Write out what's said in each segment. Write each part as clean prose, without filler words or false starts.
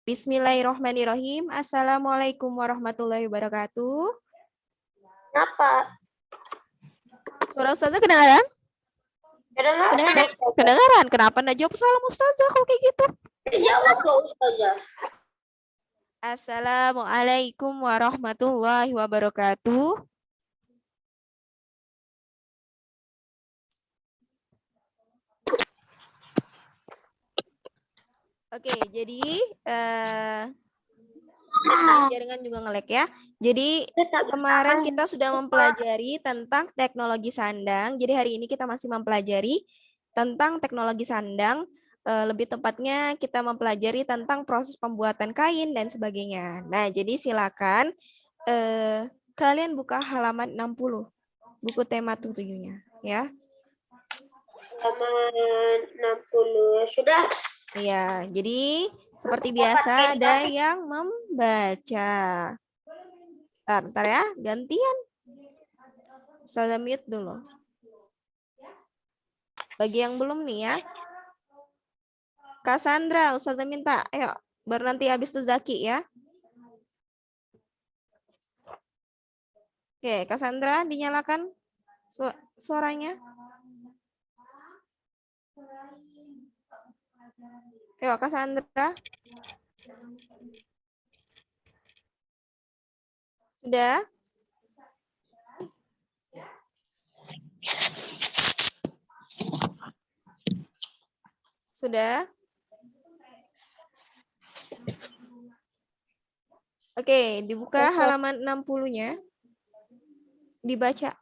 Bismillahirrahmanirrahim. Assalamualaikum warahmatullahi wabarakatuh. Kenapa? Suara Ustazah kedengaran? Kedengaran. Kedengaran. Kenapa nggak jawab salam Ustazah kalau kayak gitu? Jawab loh Ustazah. Assalamualaikum warahmatullahi wabarakatuh. Oke, jadi jaringan juga nge-lag ya. Jadi kemarin kita sudah mempelajari tentang teknologi sandang. Jadi hari ini kita masih mempelajari tentang teknologi sandang. Lebih tepatnya kita mempelajari tentang proses pembuatan kain dan sebagainya. Nah, jadi silakan kalian buka halaman 60. Buku tema 7-nya ya. Halaman 60 sudah. Iya, jadi seperti biasa ada yang membaca. Bentar ya, gantian. Saya mute dulu. Bagi yang belum nih ya. Cassandra, Ustazah minta, ayo, baru nanti habis itu Zaki ya. Oke, Cassandra dinyalakan suaranya. Ayo, Cassandra. Sudah? Sudah? Oke, dibuka halaman 60-nya. Dibaca.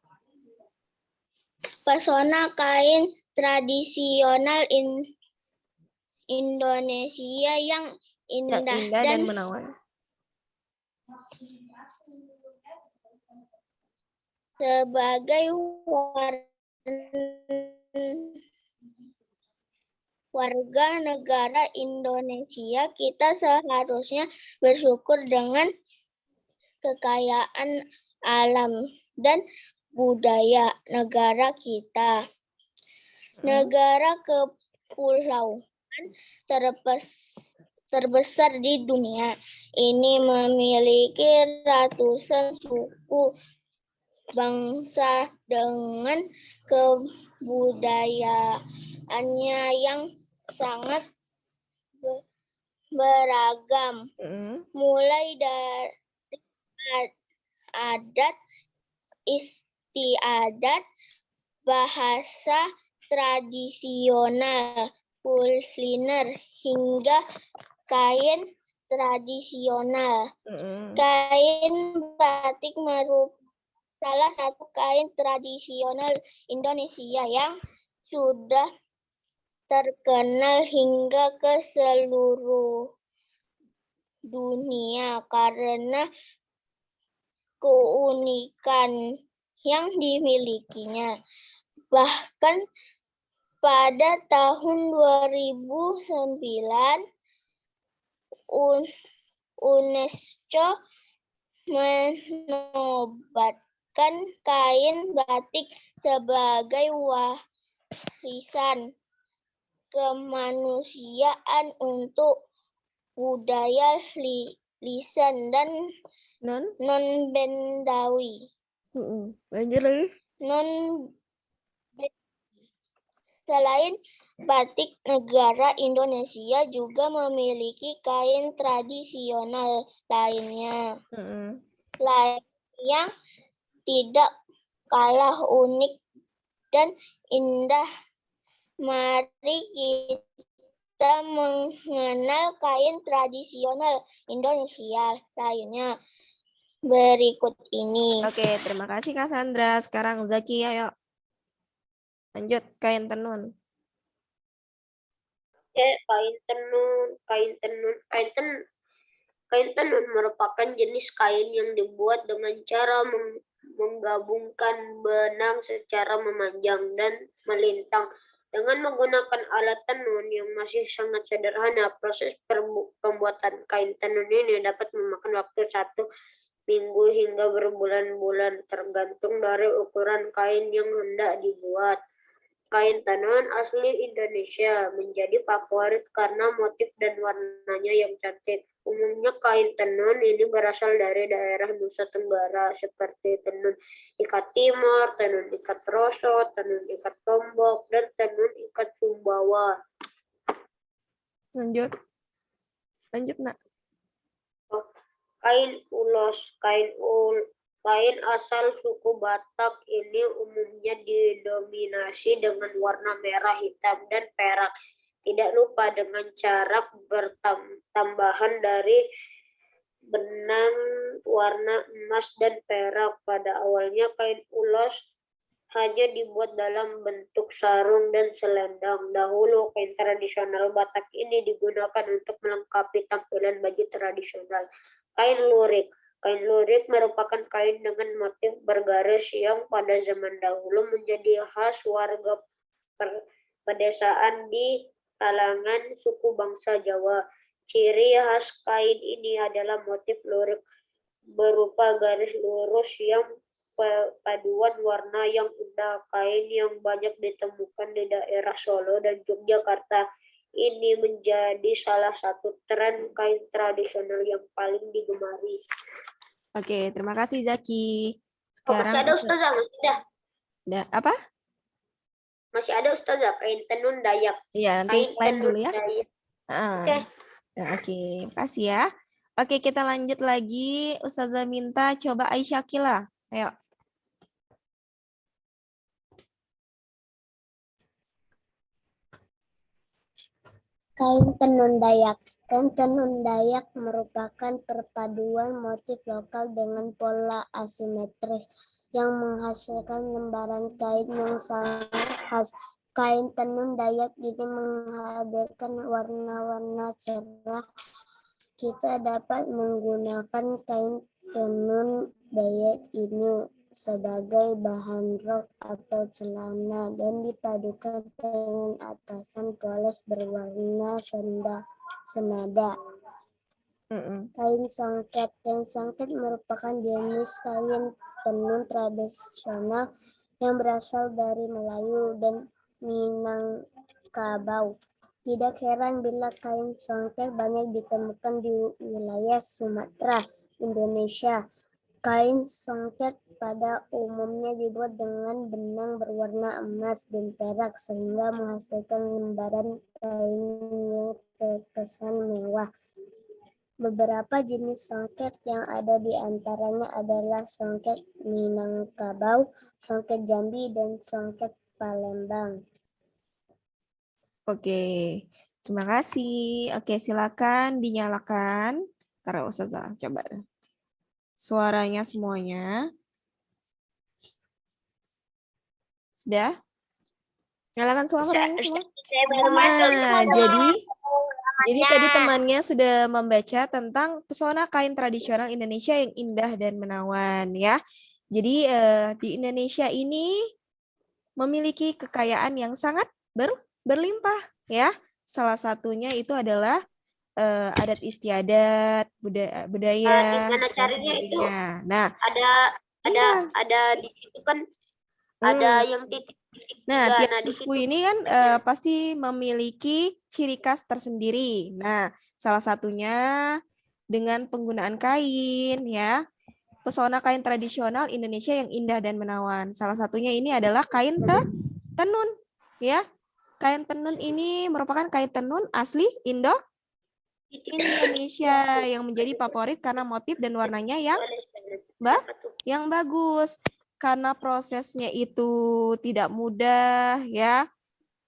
Pesona kain tradisional Indonesia yang indah, dan menawan. Sebagai warga negara Indonesia, kita seharusnya bersyukur dengan kekayaan alam dan budaya negara kita. Negara kepulauan terbesar di dunia ini memiliki ratusan suku bangsa dengan kebudayaannya yang sangat beragam, mulai dari adat istiadat, bahasa tradisional, kuliner, hingga kain tradisional. Kain batik merupakan salah satu kain tradisional Indonesia yang sudah terkenal hingga ke seluruh dunia karena keunikan yang dimilikinya. Bahkan pada tahun 2009, UNESCO menobatkan kain batik sebagai warisan kemanusiaan untuk budaya lisan dan non-bendawi. Lanjut lagi. Selain batik, negara Indonesia juga memiliki kain tradisional lainnya. Yang tidak kalah unik dan indah. Mari kita mengenal kain tradisional Indonesia lainnya berikut ini. Oke, terima kasih Cassandra. Sekarang Zaki, ayo. Lanjut, kain tenun. Kain tenun merupakan jenis kain yang dibuat dengan cara menggabungkan benang secara memanjang dan melintang. Dengan menggunakan alat tenun yang masih sangat sederhana, proses pembuatan kain tenun ini dapat memakan waktu 1 minggu hingga berbulan-bulan, tergantung dari ukuran kain yang hendak dibuat. kain tenun asli Indonesia menjadi favorit karena motif dan warnanya yang cantik. Umumnya kain tenun ini berasal dari daerah Nusa Tenggara seperti tenun ikat Timur, tenun ikat Roso, tenun ikat Lombok, dan tenun ikat Sumbawa. Lanjut, nak. Kain ulos, kain asal suku Batak ini umumnya didominasi dengan warna merah, hitam, dan perak. Tidak lupa dengan corak bertambahan dari benang warna emas dan perak. Pada awalnya kain ulos hanya dibuat dalam bentuk sarung dan selendang. Dahulu kain tradisional Batak ini digunakan untuk melengkapi tampilan baju tradisional. Kain lurik. Kain lurik merupakan kain dengan motif bergaris yang pada zaman dahulu menjadi khas warga pedesaan di kalangan suku bangsa Jawa. Ciri khas kain ini adalah motif lurik berupa garis lurus yang paduan warna yang indah. Kain yang banyak ditemukan di daerah Solo dan Yogyakarta ini menjadi salah satu tren kain tradisional yang paling digemari. Oke, terima kasih Zaki. Masih ada Ustazah, masih ada. Apa? Masih ada Ustazah, kain tenun Dayak. Iya, nanti lain dulu ya. Oke. Oke, makasih ya. Oke, kita lanjut lagi. Ustazah minta coba Aisyah Kila. Ayo. Kain tenun Dayak. Kain tenun Dayak merupakan perpaduan motif lokal dengan pola asimetris yang menghasilkan lembaran kain yang sangat khas. Kain tenun Dayak ini menghadirkan warna-warna cerah. Kita dapat menggunakan kain tenun Dayak ini sebagai bahan rok atau celana dan dipadukan dengan atasan polos berwarna senada. Kain songket. Kain songket merupakan jenis kain tenun tradisional yang berasal dari Melayu dan Minangkabau. Tidak heran bila kain songket banyak ditemukan di wilayah Sumatera, Indonesia. Kain songket pada umumnya dibuat dengan benang berwarna emas dan perak sehingga menghasilkan lembaran kain yang terkesan mewah. Beberapa jenis songket yang ada di antaranya adalah songket Minangkabau, songket Jambi, dan songket Palembang. Oke, terima kasih. Oke, silakan dinyalakan. Taruh Ustazah, coba. Suaranya semuanya. Sudah? Nyalakan suaranya semua. Nah, jadi tadi temannya sudah membaca tentang pesona kain tradisional Indonesia yang indah dan menawan ya. Jadi di Indonesia ini memiliki kekayaan yang sangat berlimpah ya. Salah satunya itu adalah adat istiadat, budaya. Gimana caranya itu? Nah, ada di situ kan ada yang titik. Nah, tiap suku ini kan pasti memiliki ciri khas tersendiri. Nah, salah satunya dengan penggunaan kain ya. Pesona kain tradisional Indonesia yang indah dan menawan. Salah satunya ini adalah kain tenun ya. Kain tenun ini merupakan kain tenun asli Indonesia yang menjadi favorit karena motif dan warnanya yang bagus. Karena prosesnya itu tidak mudah ya.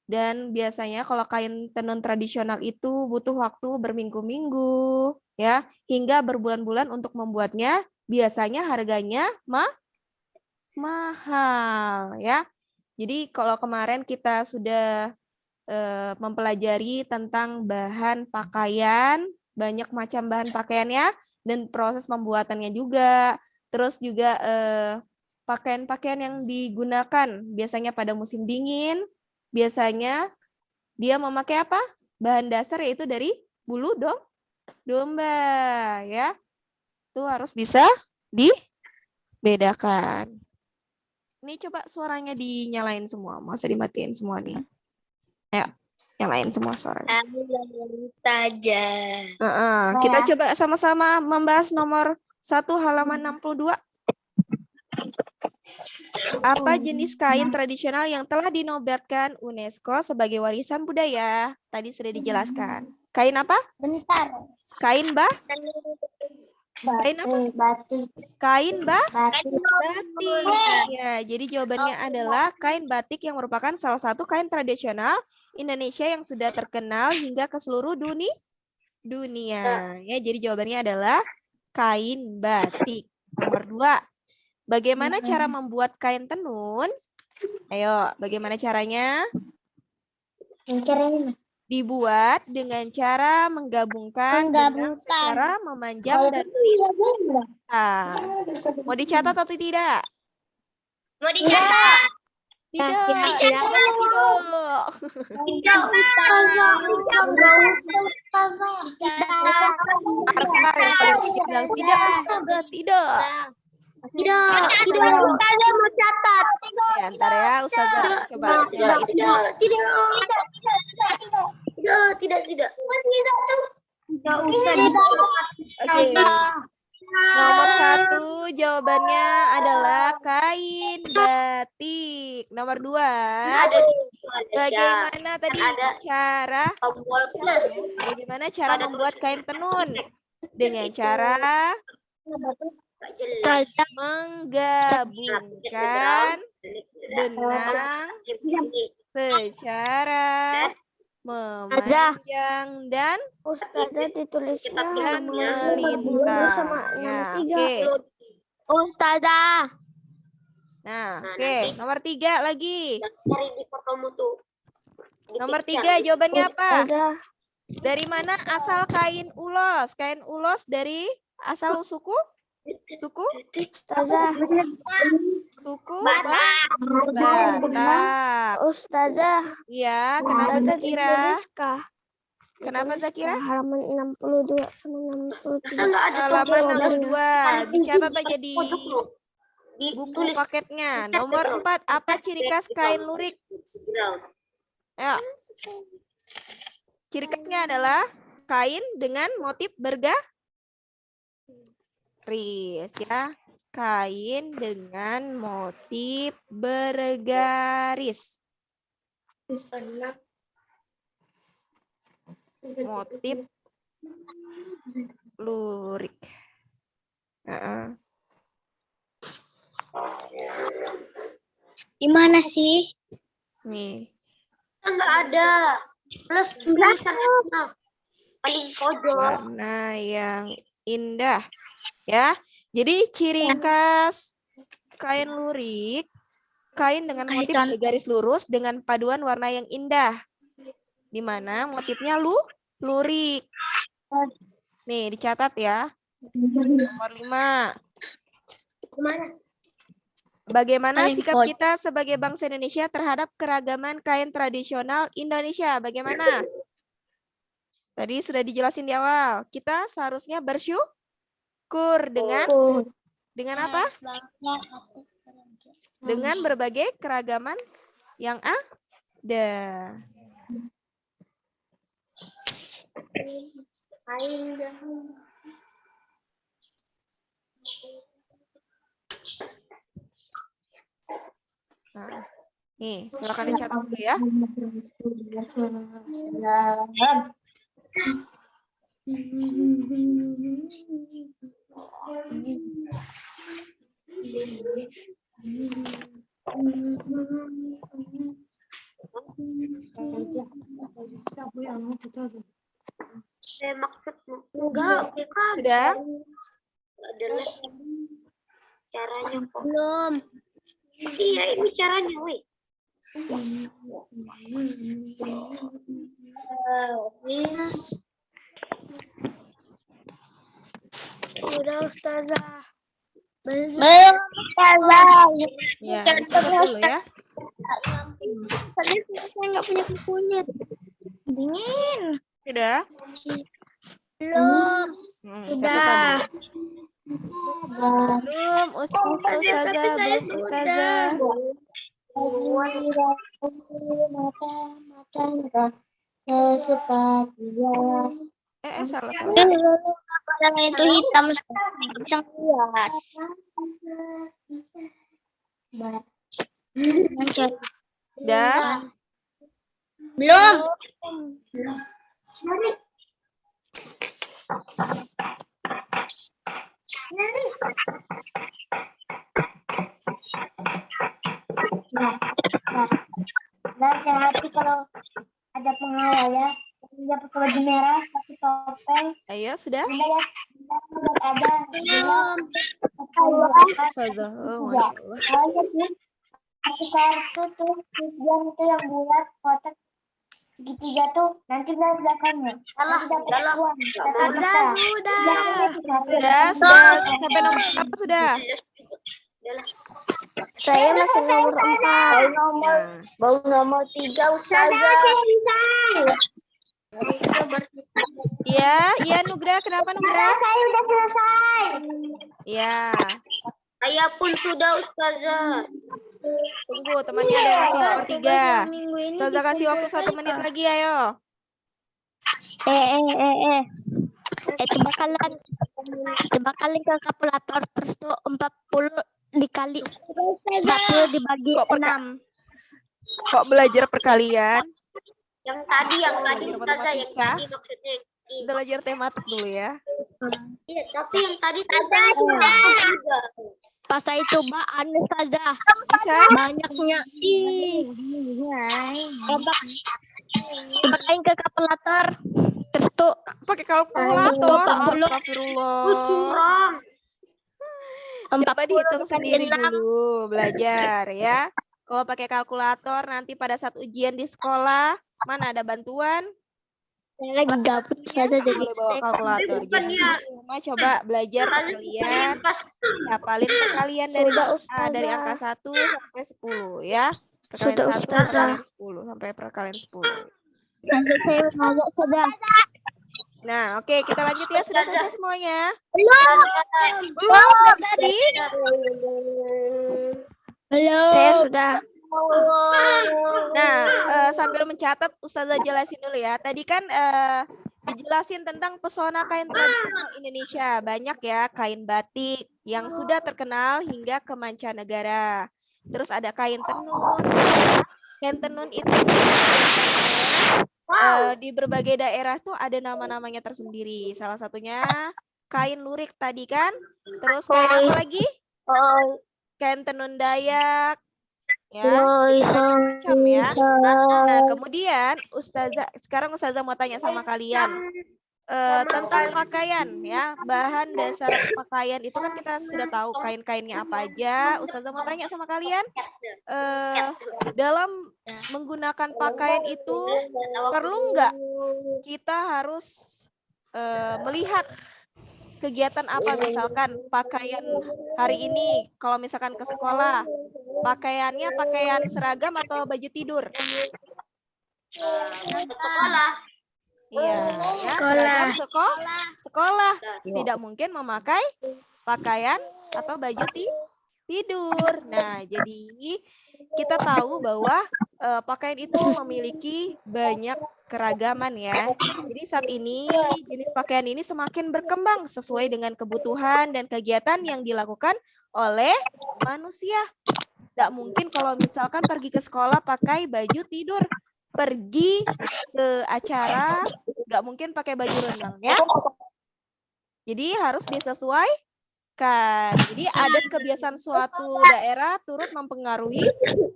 Dan biasanya kalau kain tenun tradisional itu butuh waktu berminggu-minggu ya, hingga berbulan-bulan untuk membuatnya. Biasanya harganya mahal ya. Jadi kalau kemarin kita sudah mempelajari tentang bahan pakaian, banyak macam bahan pakaiannya dan proses pembuatannya juga. Terus juga pakaian-pakaian yang digunakan biasanya pada musim dingin, biasanya dia memakai apa? Bahan dasar yaitu dari bulu domba ya. Itu harus bisa dibedakan. Ini coba suaranya dinyalain semua, masa dimatiin semua nih. Ayo, nyalain semua suaranya. Saja. Kita coba sama-sama membahas nomor 1 halaman 62. Apa jenis kain tradisional yang telah dinobatkan UNESCO sebagai warisan budaya? Tadi sudah dijelaskan. Kain apa? Bentar. Kain Kain apa? Batik. Kain Batik. batik. Ya, jadi jawabannya adalah kain batik yang merupakan salah satu kain tradisional Indonesia yang sudah terkenal hingga ke seluruh dunia. Ya, jadi jawabannya adalah kain batik. Nomor 2. Bagaimana cara membuat kain tenun? Ayo, bagaimana caranya? Dibuat dengan cara menggabungkan benang secara memanjang dan melintang. Mau dicatat atau tidak? Mau dicatat. Tidak. Tidak. Tidak. Ustazah mau catat. Ya, ntar ya, Ustazah coba. Tidak. Nggak usah. Oke. Nomor 1 jawabannya adalah kain batik. Nomor 2. Bagaimana tadi cara? Bagaimana cara membuat kain tenun? Dengan cara menggabungkan benang secara memanjang dan Ustazah ditulisnya dan melintang. Ya, oke. Ustazah. Nah, oke. Nomor 3 lagi. Cari di fotomu tuh. Nomor 3 jawabannya apa? Dari mana asal kain ulos? Kain ulos dari asal suku? Suku? Ustazah. Suku Batak. Ustazah. Iya, kenapa Zakira? Kenapa Zakira? Halaman 62 sama 63. Halaman 62. Dicatat aja di buku paketnya. Nomor 4, apa ciri khas kain lurik? Ayo. Ciri khasnya adalah kain dengan motif bergaris ya. Kain dengan motif bergaris. Motif lurik. Gimana sih? Nih. Enggak ada. Plus tulisannya paling pojok. Warna yang indah. Ya. Jadi ciri khas kain lurik, kain dengan motif bergaris lurus dengan paduan warna yang indah. Di mana motifnya lurik. Nih, dicatat ya. Nomor 5. Bagaimana sikap kita sebagai bangsa Indonesia terhadap keragaman kain tradisional Indonesia? Bagaimana? Tadi sudah dijelasin di awal. Kita seharusnya bersyukur dengan apa? Dengan berbagai keragaman yang ada. Nah, nih, silakan dicatat dulu ya. Maksudmu enggak, bukan. Sudah? Adalah caranya kok. Belum. Iya, ini caranya, weh. Udah Ustazah. Belum Ustazah. Ya, dicatat dulu ya. Tadi saya nggak punya bukunya. Dingin. Sudah? Belum. Catatan dulu. Belum, Ustazah, belum Ustazah. Salah. Kepalanya itu hitam, bisa lihat. Dah. Belum. Nah, hati kalau ada pengawal ya, dia pakai baju merah, pakai topeng. Ayo, sudah? Ada belum. Ustazah, oh, Masya Allah. Pakai kartu tuh, tujuan itu yang bulat, kotak segitiga tuh, nanti belakangnya. Dalam. Sudah. Sampai nomor apa sudah? Saya masih nomor 4. Nah, Baru nomor 3, Ustazah. iya, Nugra. Kenapa Nugra? Saya udah selesai. Iya. Saya pun sudah, Ustazah. Tunggu, temannya ada yang masih nomor 3. Ustazah kasih waktu 1 menit lagi, ayo. Coba kalian ke kalkulator terus tuh 40 dikali 40 dibagi Kok 6. Kok belajar perkalian? Yang tadi Belajar Ustazah, yang matematika. tadi maksudnya. Belajar tematik dulu ya. Iya, tapi yang tadi sudah. Pas saya coba Ustazah, Bisa? banyaknya coba kalian ke kalkulator terus tuh Pakai kalkulator. Belum. Astagfirullah. Curang. Coba 40 dihitung dikali sendiri 6. dulu, belajar ya. Kalau pakai kalkulator nanti pada saat ujian di sekolah, mana ada bantuan? Saya lagi gabut saja jadi Boleh bawa kalkulator. Jadi di rumah coba belajar perkalian, hafalin perkalian dari angka 1 sampai 10 ya. Perkalian 1 perkalian 10 sampai perkalian 10. nanti saya mau sudah. Nah, oke, kita lanjut ya. Sudah selesai semuanya? Belum. Dari tadi? Belum. Saya sudah. Nah, sambil mencatat, Ustazah jelasin dulu ya. Tadi kan dijelasin tentang pesona kain tradisional Indonesia. Banyak ya kain batik yang sudah terkenal hingga ke mancanegara. Terus ada kain tenun. Kain tenun itu di berbagai daerah tuh ada nama-namanya tersendiri. Salah satunya kain lurik tadi kan. Terus kain apa lagi? Kain tenun Dayak. Ya, macam ya. Nah, kemudian sekarang Ustazah mau tanya sama kalian tentang pakaian ya, bahan dasar pakaian itu kan kita sudah tahu kain-kainnya apa aja. Ustazah mau tanya sama kalian, dalam menggunakan pakaian itu perlu nggak kita harus melihat kegiatan apa, misalkan pakaian hari ini kalau misalkan ke sekolah, pakaiannya pakaian seragam atau baju tidur? Sekolah. Iya, ya, seragam sekolah. Tidak mungkin memakai pakaian atau baju tidur. Nah, jadi kita tahu bahwa pakaian itu memiliki banyak keragaman ya. Jadi saat ini jenis pakaian ini semakin berkembang sesuai dengan kebutuhan dan kegiatan yang dilakukan oleh manusia. Tidak mungkin kalau misalkan pergi ke sekolah pakai baju tidur, pergi ke acara nggak mungkin pakai baju renang ya. Jadi harus disesuaikan. Jadi adat kebiasaan suatu daerah turut mempengaruhi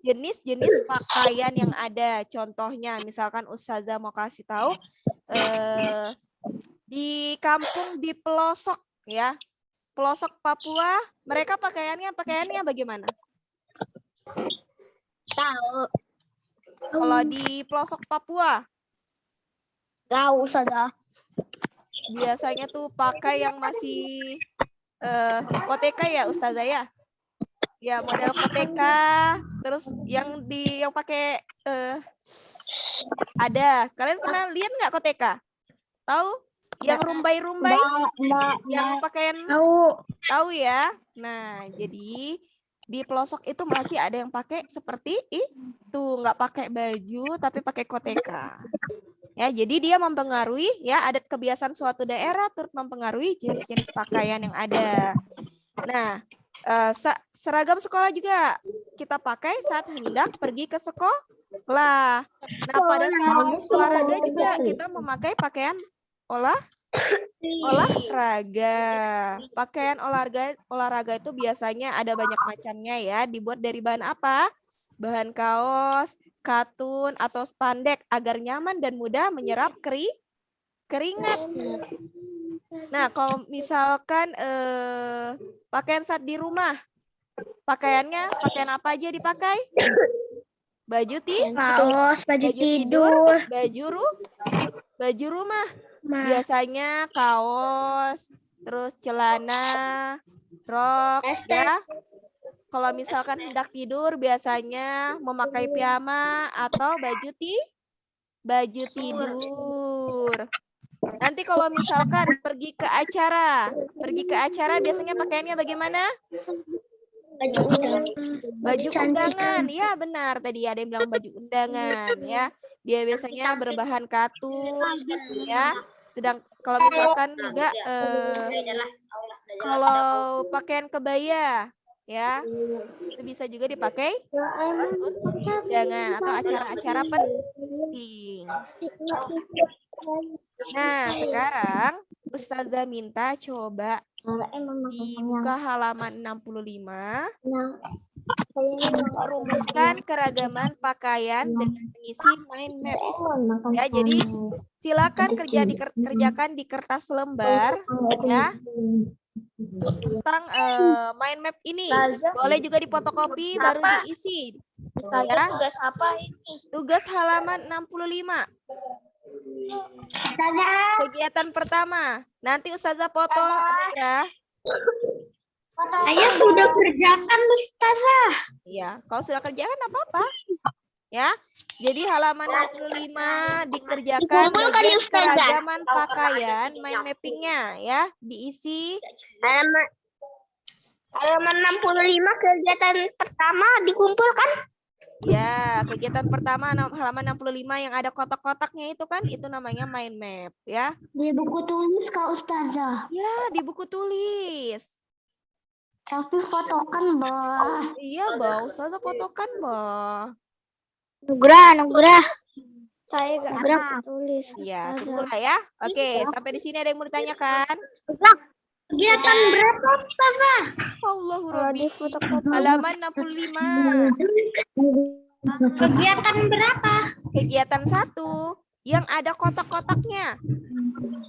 jenis-jenis pakaian yang ada. Contohnya misalkan Ustazah mau kasih tahu di kampung di pelosok ya, pelosok Papua, mereka pakaiannya bagaimana? Tahu. Kalau di pelosok Papua, Tahu saja. biasanya tuh pakai yang masih koteka ya Ustazah ya? Ya model koteka, terus yang pakai ada. Kalian pernah lihat nggak koteka? Tahu? Yang rumbai-rumbai, yang pakaian tahu ya. Nah, jadi di pelosok itu masih ada yang pakai seperti itu, nggak pakai baju tapi pakai koteka. Ya, jadi dia mempengaruhi ya adat kebiasaan suatu daerah turut mempengaruhi jenis-jenis pakaian yang ada. Nah, seragam sekolah juga kita pakai saat hendak pergi ke sekolah. Nah, pada saat olahraga juga kita memakai pakaian olahraga. Pakaian olahraga itu biasanya ada banyak macamnya ya. Dibuat dari bahan apa? Bahan kaos, katun, atau spandek agar nyaman dan mudah menyerap keringat. Nah, kalau misalkan pakaian saat di rumah, pakaian apa aja dipakai? Baju kaos, baju tidur, baju rumah. Biasanya kaos, terus celana, rok, ya. Kalau misalkan hendak tidur, biasanya memakai piyama atau baju tidur. Nanti kalau misalkan pergi ke acara biasanya pakaiannya bagaimana? Baju undangan, ya benar. Tadi ada yang bilang baju undangan, ya. Dia biasanya berbahan katun, ya. Sedang kalau misalkan enggak, kalau pakaian kebaya, ya, itu bisa juga dipakai undangan atau acara-acara penting. Nah, sekarang Ustazah minta coba dibuka halaman 65. Merumuskan keragaman pakaian dengan mengisi mind map. Ya, jadi silakan kerjakan di kertas lembar ya. Tentang mind map ini. Boleh juga difotokopi baru diisi. Ya. Tugas apa ini? Tugas halaman 65. Kegiatan pertama. Nanti Ustazah foto ya. Saya sudah kerjakan, Ustazah. Iya, kalau sudah kerjakan apa-apa. Ya. Jadi halaman 65 dikerjakan bagian keragaman pakaian, mind mappingnya ya, diisi. Halaman 65 kegiatan pertama dikumpulkan. Ya, kegiatan pertama halaman 65 yang ada kotak-kotaknya itu kan, itu namanya mind map ya. Di buku tulis Kak Ustazah. Ya, di buku tulis. Tapi fotokan, Bah. Iya, Bah. Ustazah fotokan, Bah. Nugrah. Saya gak tulis. Iya, tunggulah ya. Oke, sampai di sini ada yang mau ditanyakan? Kegiatan berapa, Ustazah? Allahu Rabbi. Halaman 65. Kegiatan berapa? Kegiatan 1 yang ada kotak-kotaknya.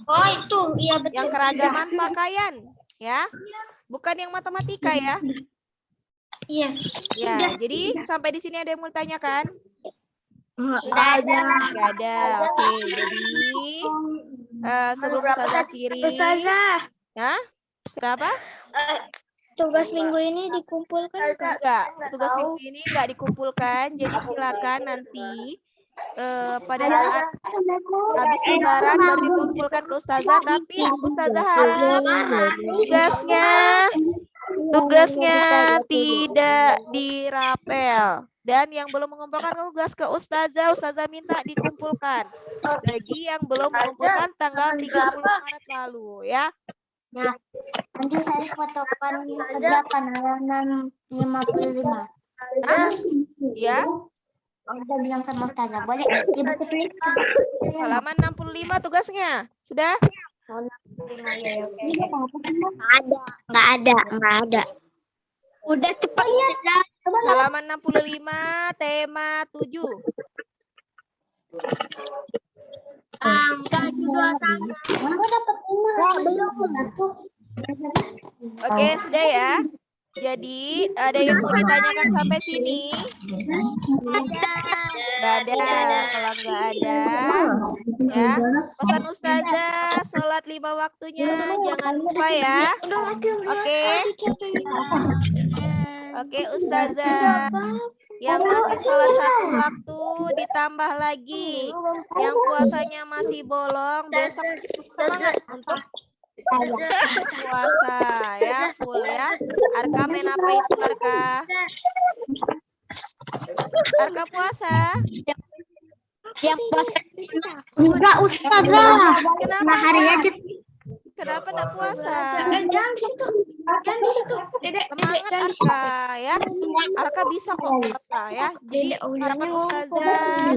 Oh, itu. Iya, betul. Yang keragaman pakaian, ya. Bukan yang matematika ya. Iya. Ya, jadi sampai di sini ada yang mau ditanyakan? Nggak ada. Oke, jadi sebelum Ustazah kirim. Ustazah, Ya? Kenapa? tugas minggu ini dikumpulkan Enggak, tugas minggu ini enggak dikumpulkan. Jadi silakan nanti pada saat habis lebaran baru dikumpulkan ke Ustazah. Tapi Ustazah harap tugasnya tidak dirapel. Dan yang belum mengumpulkan tugas ke Ustazah minta dikumpulkan. Bagi yang belum mengumpulkan tanggal 30 Maret lalu ya. Nah, nanti saya fotokan kerjakan halaman 55. Hah? Ya. Kita bilang sama Ustazah, boleh ibu tulis Halaman 65 tugasnya. Sudah? Nggak ada. Udah cepat ya. Halaman 65 tema 7. Oke, sudah ya. Jadi ada yang mau ditanyakan sampai sini? Nggak ada. Kalau nggak ada, ya pesan Ustazah sholat 5 waktunya jangan lupa ya. Oke. Oke, Ustazah Yang masih sholat 1 waktu ditambah lagi. Yang puasanya masih bolong, besok semangat untuk puasa ya, full ya. Arka main apa itu Arka? Arka puasa? Yang puasa. Enggak, Ustazah. Kenapa? Hari aja. Kenapa enggak puasa? Jangan di situ. Jangan di situ. Dedek, Semangat Arka ya. Arka bisa kok puasa ya. Jadi harapan Ustazah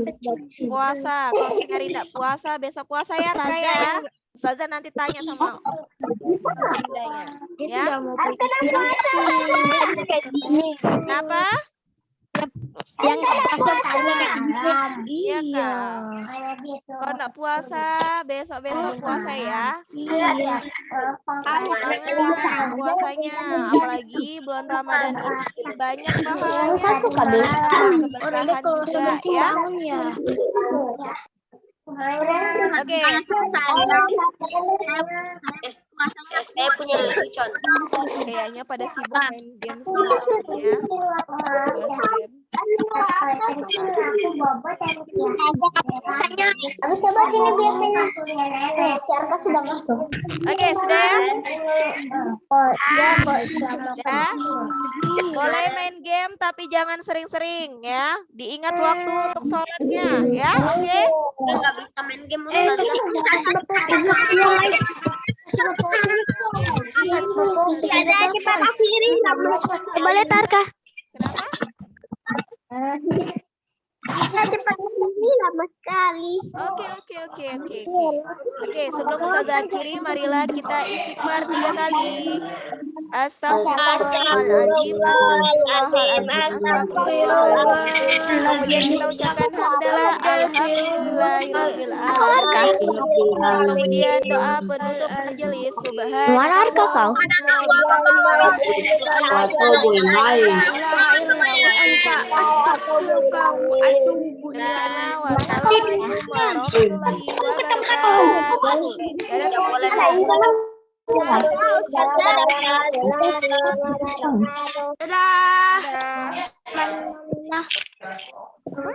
puasa. Kalau misalnya hari enggak puasa, besok puasa ya Arka ya. Ustazah nanti tanya sama bundanya ya. Kenapa? Yang tanya Iya Kak. Kalau enggak puasa, besok-besok puasa ya. Semangat puasanya, apalagi bulan Ramadan ini banyak pahalanya, keberkahan juga ya. Oke. Saya punya lelucon. Kayaknya pada sibuk main game semua ya. Kelas game. Tapi coba sini biar si Arka sudah masuk. Oke, sudah ya? Ya. Boleh main game tapi jangan sering-sering ya. Diingat waktu untuk sholatnya ya. Oke. Nggak bisa main game Boleh Tarka. Kenapa? Cepat ini lama sekali. Oke. Oke, sebelum Ustazah akhiri, marilah kita istighfar 3 kali. Astagfirullahaladzim, astagfirullahaladzim, astagfirullahaladzim. Kemudian kita ucapkan hamdalah, alhamdulillahirabbil alamin. Kemudian doa penutup majelis, subhanallah. Wassalamualaikum warahmatullahi wabarakatuh. Dadah semuanya. Dadah.